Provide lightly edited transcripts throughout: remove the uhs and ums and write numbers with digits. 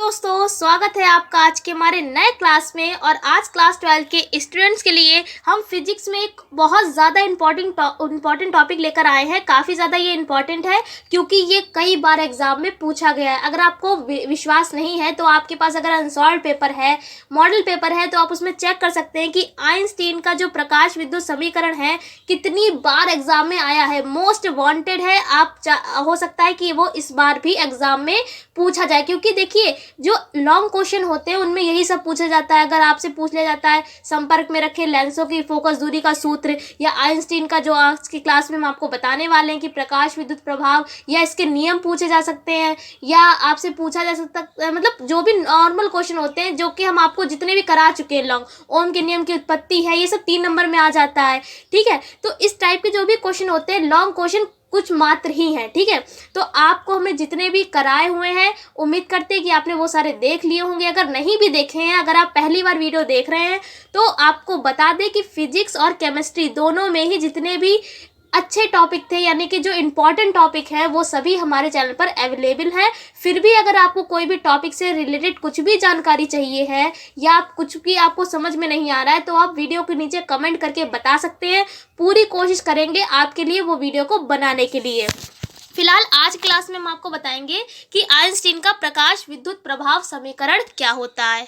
दोस्तों स्वागत है आपका आज के हमारे नए क्लास में। और आज क्लास 12 के स्टूडेंट्स के लिए हम फिजिक्स में एक बहुत ज़्यादा इम्पॉर्टेंट टॉपिक लेकर आए हैं। काफ़ी ज़्यादा ये इम्पॉर्टेंट है क्योंकि ये कई बार एग्जाम में पूछा गया है। अगर आपको विश्वास नहीं है तो आपके पास अगर अनसॉल्व पेपर है, मॉडल पेपर है, तो आप उसमें चेक कर सकते हैं कि आइंस्टीन का जो प्रकाश विद्युत समीकरण है कितनी बार एग्जाम में आया है। मोस्ट वांटेड है। हो सकता है कि वो इस बार भी एग्जाम में पूछा जाए, क्योंकि देखिए जो लॉन्ग क्वेश्चन होते हैं उनमें यही सब पूछा जाता है। अगर आपसे पूछ लिया जाता है संपर्क में रखे लेंसों की फोकस दूरी का सूत्र, या आइंस्टीन का जो आज की क्लास में हम आपको बताने वाले हैं कि प्रकाश विद्युत प्रभाव, या इसके नियम पूछे जा सकते हैं, या आपसे पूछा जा सकता है मतलब जो भी नॉर्मल क्वेश्चन होते हैं जो कि हम आपको जितने भी करा चुके हैं, लॉन्ग ओम के नियम की उत्पत्ति है, ये सब 3 नंबर में आ जाता है। ठीक है, तो इस टाइप के जो भी क्वेश्चन होते हैं लॉन्ग क्वेश्चन कुछ मात्र ही है। ठीक है, तो आपको हमें जितने भी कराए हुए हैं उम्मीद करते हैं कि आपने वो सारे देख लिए होंगे। अगर नहीं भी देखे हैं, अगर आप पहली बार वीडियो देख रहे हैं, तो आपको बता दें कि फिजिक्स और केमिस्ट्री दोनों में ही जितने भी अच्छे टॉपिक थे, यानी कि जो इम्पॉर्टेंट टॉपिक है, वो सभी हमारे चैनल पर अवेलेबल है। फिर भी अगर आपको कोई भी टॉपिक से रिलेटेड कुछ भी जानकारी चाहिए है, या आप कुछ भी आपको समझ में नहीं आ रहा है, तो आप वीडियो के नीचे कमेंट करके बता सकते हैं। पूरी कोशिश करेंगे आपके लिए वो वीडियो को बनाने के लिए। फिलहाल आज क्लास में हम आपको बताएंगे कि आइंस्टीन का प्रकाश विद्युत प्रभाव समीकरण क्या होता है।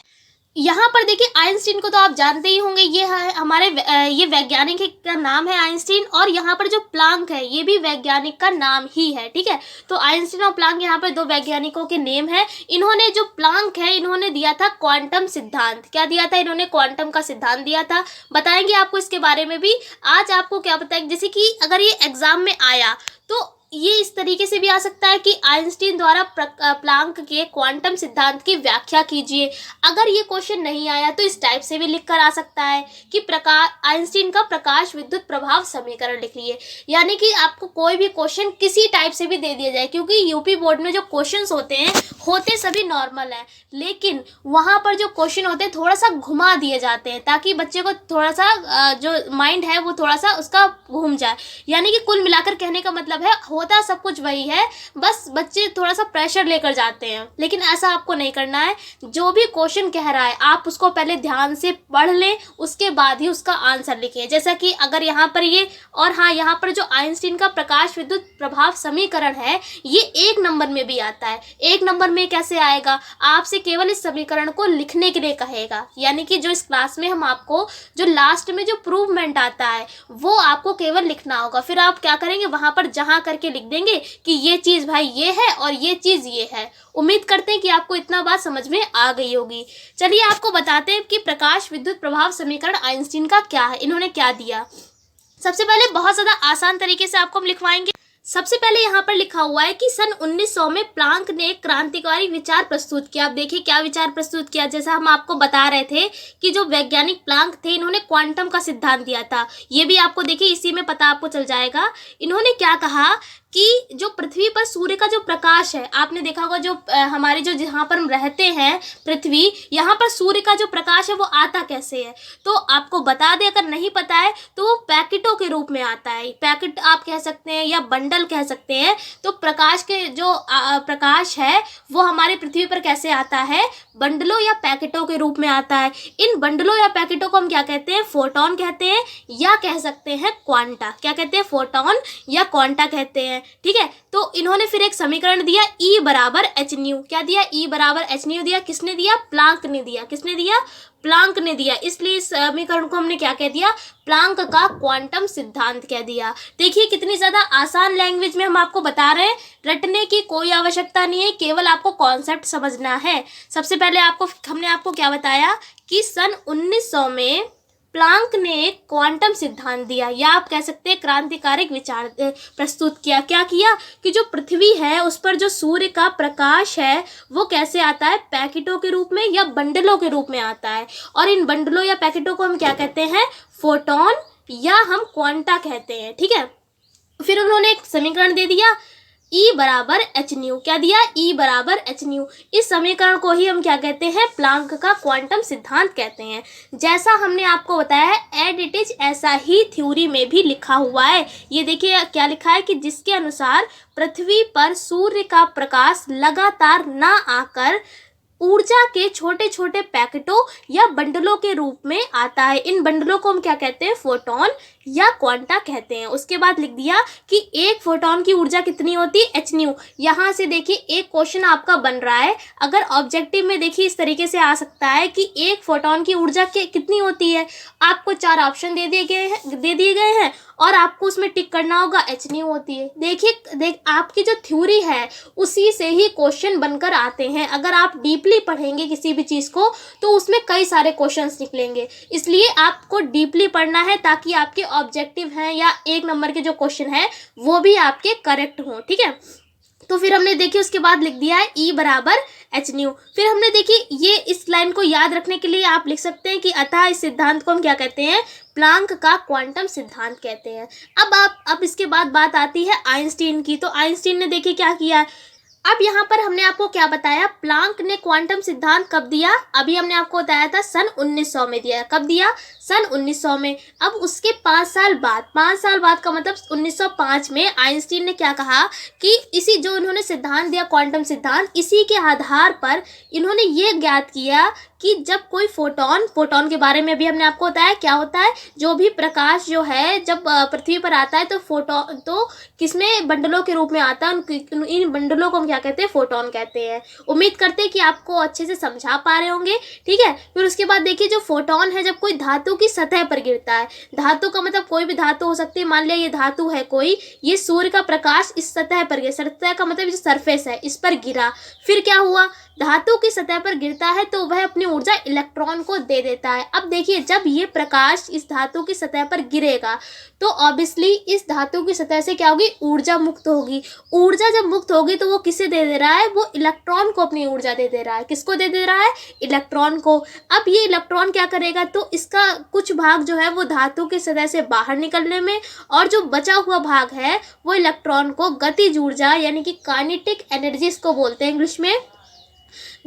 यहाँ पर देखिए, आइंस्टीन को तो आप जानते ही होंगे, ये है हमारे ये वैज्ञानिक का नाम है आइंस्टीन। और यहाँ पर जो प्लांक है ये भी वैज्ञानिक का नाम ही है। ठीक है, तो आइंस्टीन और प्लांक यहाँ पर 2 वैज्ञानिकों के नेम है। इन्होंने जो प्लांक है इन्होंने दिया था क्वांटम सिद्धांत। क्या दिया था इन्होंने? क्वांटम का सिद्धांत दिया था। बताएंगे आपको इसके बारे में भी। आज आपको क्या बताएंगे, जैसे कि अगर ये एग्जाम में आया तो ये इस तरीके से भी आ सकता है कि आइंस्टीन द्वारा प्लांक के क्वांटम सिद्धांत की व्याख्या कीजिए। अगर ये क्वेश्चन नहीं आया तो इस टाइप से भी लिख कर आ सकता है कि आइंस्टीन का प्रकाश विद्युत प्रभाव समीकरण लिख लिए। यानी कि आपको कोई भी क्वेश्चन किसी टाइप से भी दे दिया जाए, क्योंकि यूपी बोर्ड में जो क्वेश्चंस होते सभी नॉर्मल है, लेकिन वहाँ पर जो क्वेश्चन होते हैं थोड़ा सा घुमा दिए जाते हैं ताकि बच्चे को थोड़ा सा जो माइंड है वो थोड़ा सा उसका घूम जाए। यानी कि कुल मिलाकर कहने का मतलब है होता सब कुछ वही है, बस बच्चे थोड़ा सा प्रेशर लेकर जाते हैं। लेकिन ऐसा आपको नहीं करना है। जो भी क्वेश्चन कह रहा है आप उसको पहले ध्यान से पढ़ लें, उसके बाद ही उसका आंसर लिखें। जैसा कि अगर यहाँ पर ये, और हाँ, यहाँ पर जो आइंस्टीन का प्रकाश विद्युत प्रभाव समीकरण है ये 1 नंबर में भी आता है। 1 नंबर में कैसे आएगा? आपसे केवल इस समीकरण को लिखने के लिए कहेगा। यानी कि जो इस क्लास में हम आपको जो लास्ट में जो प्रूवमेंट आता है वो आपको केवल लिखना होगा। फिर आप क्या करेंगे, वहां पर जहां करके लिख देंगे कि ये चीज भाई ये है और ये चीज ये है। उम्मीद करते हैं कि आपको इतना बात समझ में आ गई होगी। चलिए आपको बताते हैं कि प्रकाश विद्युत प्रभाव समीकरण आइंस्टीन का क्या है, इन्होंने क्या दिया। सबसे पहले बहुत ज्यादा आसान तरीके से आपको हम लिखवाएंगे। सबसे पहले यहाँ पर लिखा हुआ है कि सन 1900 में प्लांक ने एक क्रांतिकारी विचार प्रस्तुत किया। आप देखिए क्या विचार प्रस्तुत किया। जैसा हम आपको बता रहे थे कि जो वैज्ञानिक प्लांक थे इन्होंने क्वांटम का सिद्धांत दिया था। ये भी आपको देखिए इसी में पता आपको चल जाएगा। इन्होंने क्या कहा कि जो पृथ्वी पर सूर्य का जो प्रकाश है, आपने देखा होगा जो हमारे जो जहाँ पर हम रहते हैं पृथ्वी, यहाँ पर सूर्य का जो प्रकाश है वो आता कैसे है, तो आपको बता दें अगर नहीं पता है तो वो पैकेटों के रूप में आता है। पैकेट आप कह सकते हैं या बंडल कह सकते हैं। तो प्रकाश के जो प्रकाश है वो हमारे पृथ्वी पर कैसे आता है? बंडलों या पैकेटों के रूप में आता है। इन बंडलों या पैकेटों को हम क्या कहते हैं? फोटोन कहते हैं, या कह सकते हैं क्वांटा। क्या कहते हैं? फोटोन या क्वांटा कहते हैं। ठीक है, तो इन्होंने फिर एक समीकरण दिया E बराबर एच न्यू। क्या दिया? E बराबर एच न्यू दिया। किसने दिया? प्लांक ने दिया। किसने दिया? प्लांक ने दिया। इसलिए इस समीकरण को हमने क्या कह दिया? प्लांक का क्वांटम सिद्धांत कह दिया। देखिए कितनी ज्यादा आसान लैंग्वेज में हम आपको बता रहे हैं। रटने की कोई आवश्यकता नहीं है, केवल आपको कॉन्सेप्ट समझना है। सबसे पहले हमने आपको क्या बताया कि सन 1900 में प्लांक ने क्वांटम सिद्धांत दिया, या आप कह सकते हैं क्रांतिकारी विचार प्रस्तुत किया। क्या किया कि जो पृथ्वी है उस पर जो सूर्य का प्रकाश है वो कैसे आता है? पैकेटों के रूप में या बंडलों के रूप में आता है। और इन बंडलों या पैकेटों को हम क्या कहते हैं? फोटोन या हम क्वांटा कहते हैं। ठीक है, फिर उन्होंने एक समीकरण दे दिया E बराबर एच न्यू। क्या दिया? E बराबर एच न्यू। इस समीकरण को ही हम क्या कहते हैं? प्लांक का क्वांटम सिद्धांत कहते हैं। जैसा हमने आपको बताया है एड इट इज, ऐसा ही थ्योरी में भी लिखा हुआ है। ये देखिए क्या लिखा है कि जिसके अनुसार पृथ्वी पर सूर्य का प्रकाश लगातार ना आकर ऊर्जा के छोटे छोटे पैकेटों या बंडलों के रूप में आता है। इन बंडलों को हम क्या कहते हैं? फोटोन या क्वांटा कहते हैं। उसके बाद लिख दिया कि एक फोटोन की ऊर्जा कितनी होती है? H new. यहाँ से देखिए एक क्वेश्चन आपका बन रहा है, अगर ऑब्जेक्टिव में देखिए इस तरीके से आ सकता है कि एक फोटोन की ऊर्जा कितनी होती है। आपको 4 ऑप्शन दे दिए गए हैं और आपको उसमें टिक करना होगा, एच न्यू होती है। देखिए आपकी जो थ्योरी है उसी से ही क्वेश्चन बनकर आते हैं। अगर आप डीपली पढ़ेंगे किसी भी चीज़ को तो उसमें कई सारे क्वेश्चंस निकलेंगे, इसलिए आपको डीपली पढ़ना है ताकि आपके ऑब्जेक्टिव हैं या 1 नंबर के जो क्वेश्चन है वो भी आपके करेक्ट हों। ठीक है, तो फिर हमने देखिए उसके बाद लिख दिया है E बराबर एच न्यू। फिर हमने देखिए ये इस लाइन को याद रखने के लिए आप लिख सकते हैं कि अतः इस सिद्धांत को हम क्या कहते हैं? प्लांक का क्वांटम सिद्धांत कहते हैं। अब इसके बाद बात आती है आइंस्टीन की। तो आइंस्टीन ने देखिए क्या किया। अब यहाँ पर हमने आपको क्या बताया, प्लांक ने क्वांटम सिद्धांत कब दिया? अभी हमने आपको बताया था सन 1900 में दिया। कब दिया? सन 1900 में। अब उसके 5 साल बाद का मतलब 1905 में आइंस्टीन ने क्या कहा कि इसी जो इन्होंने सिद्धांत दिया क्वांटम सिद्धांत, इसी के आधार पर इन्होंने ये ज्ञात किया कि जब कोई फोटोन के बारे में भी हमने आपको बताया क्या होता है, जो भी प्रकाश जो है जब पृथ्वी पर आता है तो फोटोन तो किसमें? बंडलों के रूप में आता है। इन बंडलों को हम क्या कहते हैं? फोटोन कहते हैं। उम्मीद करते हैं कि आपको अच्छे से समझा पा रहे होंगे। ठीक है, फिर उसके बाद देखिए जो फोटोन है जब कोई धातु की सतह पर गिरता है, धातु का मतलब कोई भी धातु हो सकती है, मान लिया ये धातु है कोई, ये सूर्य का प्रकाश इस सतह पर गिरा, सतह का मतलब जो सरफेस है इस पर गिरा, फिर क्या हुआ? धातु की सतह पर गिरता है तो वह अपनी ऊर्जा इलेक्ट्रॉन को दे देता है। अब देखिए जब ये प्रकाश इस धातु की सतह पर गिरेगा तो ऑब्वियसली इस धातु की सतह से क्या होगी? ऊर्जा मुक्त होगी। ऊर्जा जब मुक्त होगी तो वो किसे दे दे रहा है? वो इलेक्ट्रॉन को अपनी ऊर्जा दे दे रहा है। किसको दे दे रहा है? इलेक्ट्रॉन को। अब ये इलेक्ट्रॉन क्या करेगा? तो इसका कुछ भाग जो है वो धातु की सतह से बाहर निकलने में, और जो बचा हुआ भाग है वो इलेक्ट्रॉन को गतिज ऊर्जा यानी कि काइनेटिक एनर्जी इसको बोलते हैं इंग्लिश में,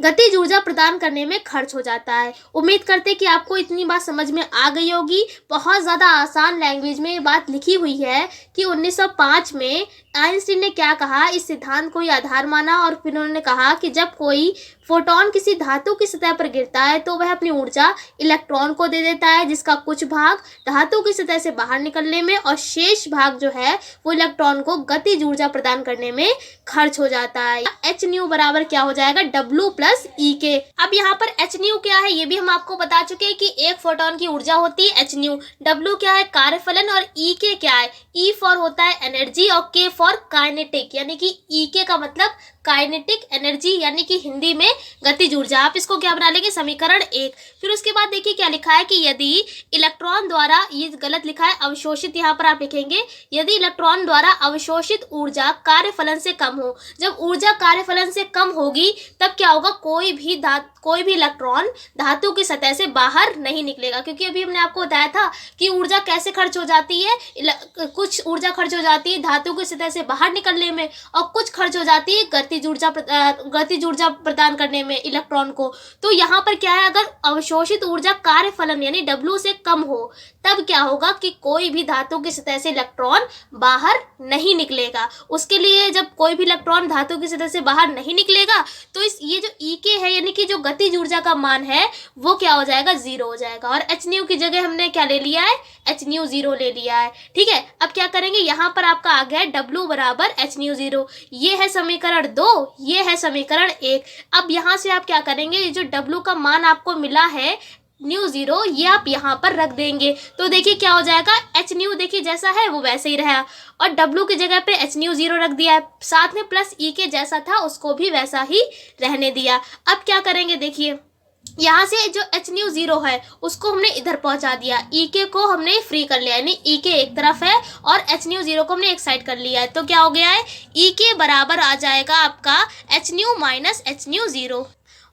गतिज ऊर्जा प्रदान करने में खर्च हो जाता है। उम्मीद करते हैं कि आपको इतनी बात समझ में आ गई होगी। बहुत ज़्यादा आसान लैंग्वेज में ये बात लिखी हुई है कि 1905 में आइंस्टीन ने क्या कहा, इस सिद्धांत को ही आधार माना और फिर उन्होंने कहा कि जब कोई फोटोन किसी धातु की सतह पर गिरता है तो वह अपनी ऊर्जा इलेक्ट्रॉन को दे देता है, जिसका कुछ भाग धातु की सतह से बाहर निकलने में और शेष भाग जो है वो इलेक्ट्रॉन को गतिज ऊर्जा प्रदान करने में खर्च हो जाता है। एच न्यू बराबर क्या हो जाएगा? W प्लस ई के। अब यहाँ पर एच न्यू क्या है ये भी हम आपको बता चुके हैं कि एक फोटोन की ऊर्जा होती है एच न्यू। W क्या है? कार्यफलन। और ई के क्या है? ई फॉर होता है एनर्जी और के फॉर काइनेटिक, यानी कि ई के का मतलब काइनेटिक एनर्जी यानी कि हिंदी में गतिज ऊर्जा। आप इसको क्या बना लेंगे? समीकरण 1। फिर उसके बाद देखिए क्या लिखा है कि यदि इलेक्ट्रॉन द्वारा, ये गलत लिखा है, अवशोषित, यहाँ पर आप लिखेंगे यदि इलेक्ट्रॉन द्वारा अवशोषित ऊर्जा कार्यफलन से कम हो। जब ऊर्जा कार्यफलन से कम होगी तब क्या होगा? कोई भी इलेक्ट्रॉन धातु की सतह से बाहर नहीं निकलेगा, क्योंकि अभी हमने आपको बताया था कि ऊर्जा कैसे खर्च हो जाती है। कुछ ऊर्जा खर्च हो जाती है धातु की सतह से बाहर निकलने में और कुछ खर्च हो जाती है गतिज ऊर्जा प्रदान करने में इलेक्ट्रॉन को। तो यहाँ पर क्या है, अगर अवशोषित ऊर्जा कार्यफलन यानी W से कम हो तब क्या होगा कि कोई भी धातु की सतह से इलेक्ट्रॉन बाहर नहीं निकलेगा। उसके लिए जब कोई भी इलेक्ट्रॉन धातु की सतह से बाहर नहीं निकलेगा तो ये जो ई के है यानी कि जो गतिज ऊर्जा का मान है वो क्या हो जाएगा? 0 हो जाएगा। और एच न्यू की जगह हमने क्या ले लिया है? एच न्यू 0 ले लिया है। ठीक है, अब क्या करेंगे? यहाँ पर आपका आ गया है W बराबर एच न्यू 0। ये है समीकरण 2, ये है समीकरण 1। अब यहाँ से आप क्या करेंगे? ये जो W का मान आपको मिला है न्यू 0, ये आप यहाँ पर रख देंगे तो देखिए क्या हो जाएगा? एच न्यू देखिए जैसा है वो वैसे ही रहा और W की जगह पे एच न्यू 0 रख दिया है, साथ में प्लस ई के जैसा था उसको भी वैसा ही रहने दिया। अब क्या करेंगे? देखिए यहाँ से जो एच न्यू 0 है उसको हमने इधर पहुंचा दिया, ई के को हमने फ्री कर लिया, यानी ई के एक तरफ है और एच न्यू 0 को हमने एक साइड कर लिया है। तो क्या हो गया है? ई के बराबर आ जाएगा आपका H new minus H new 0।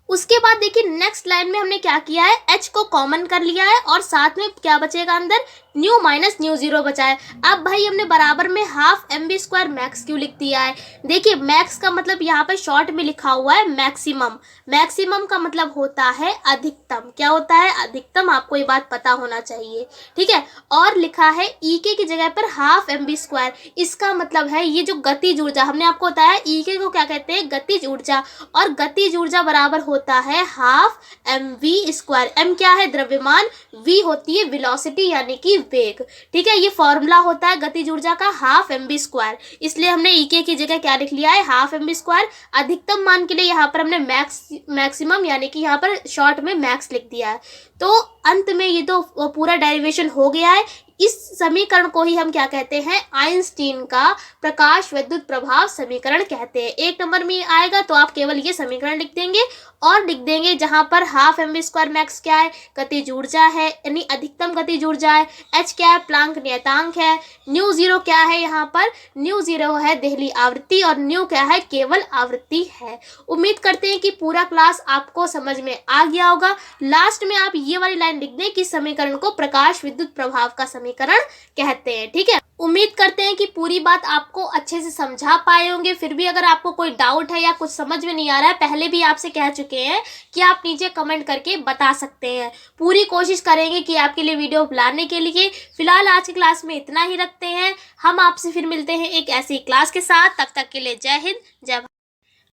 उसके बाद देखिए नेक्स्ट लाइन में हमने क्या किया है? H को कॉमन कर लिया है और साथ में क्या बचेगा अंदर? न्यू माइनस न्यू जीरो बचा है। अब भाई हमने बराबर में हाफ mv² मैक्स क्यों लिख दिया है? देखिए मैक्स का मतलब यहाँ पर शॉर्ट में लिखा हुआ है मैक्सिमम। मैक्सिमम का मतलब होता है अधिकतम। क्या होता है? अधिकतम। आपको ये बात पता होना चाहिए, ठीक है। और लिखा है ईके की जगह पर हाफ mv²। इसका मतलब है ये जो गतिज ऊर्जा, हमने आपको बताया ईके को क्या कहते हैं? गतिज ऊर्जा। और गतिज ऊर्जा बराबर होता है हाफ mv²। m क्या है? द्रव्यमान। v होती है वेलोसिटी यानी कि वेग, ठीक है। ये फॉर्मूला होता है गतिज ऊर्जा का हाफ mv²। इसलिए हमने ईके की जगह क्या लिख लिया है? Half mv²। अधिकतम मान के लिए यहाँ पर हमने मैक्सिमम यानी कि यहाँ पर शॉर्ट में मैक्स लिख दिया है। तो अंत में ये तो पूरा डेरिवेशन हो गया है। इस समीकरण को ही हम क्या कहते हैं? आइंस्टीन का प्रकाश विद्युत प्रभाव समीकरण कहते हैं। 1 नंबर में आएगा तो आप केवल ये समीकरण लिख देंगे और लिख देंगे जहां पर हाफ mv² मैक्स क्या है? गतिज ऊर्जा है, यानी अधिकतम गतिज ऊर्जा है। h क्या है? प्लांक नियतांक है। न्यू जीरो क्या है? यहाँ पर न्यू जीरो है देहली आवृत्ति, और न्यू क्या है? केवल आवृत्ति है। उम्मीद करते हैं कि पूरा क्लास आपको समझ में आ गया होगा। लास्ट में आप ये वाली लाइन लिख दें कि समीकरण को प्रकाश विद्युत प्रभाव का समीकरण कहते हैं, ठीक है। उम्मीद करते हैं कि पूरी बात आपको अच्छे से समझा पाए होंगे। फिर भी अगर आपको कोई डाउट है या कुछ समझ में नहीं आ रहा है, पहले भी आपसे कह चुके हैं कि आप नीचे कमेंट करके बता सकते हैं। पूरी कोशिश करेंगे कि आपके लिए वीडियो लाने के लिए। फिलहाल आज की क्लास में इतना ही रखते हैं। हम आपसे फिर मिलते हैं एक ऐसी क्लास के साथ। तब तक के लिए जय हिंद, जय भारत।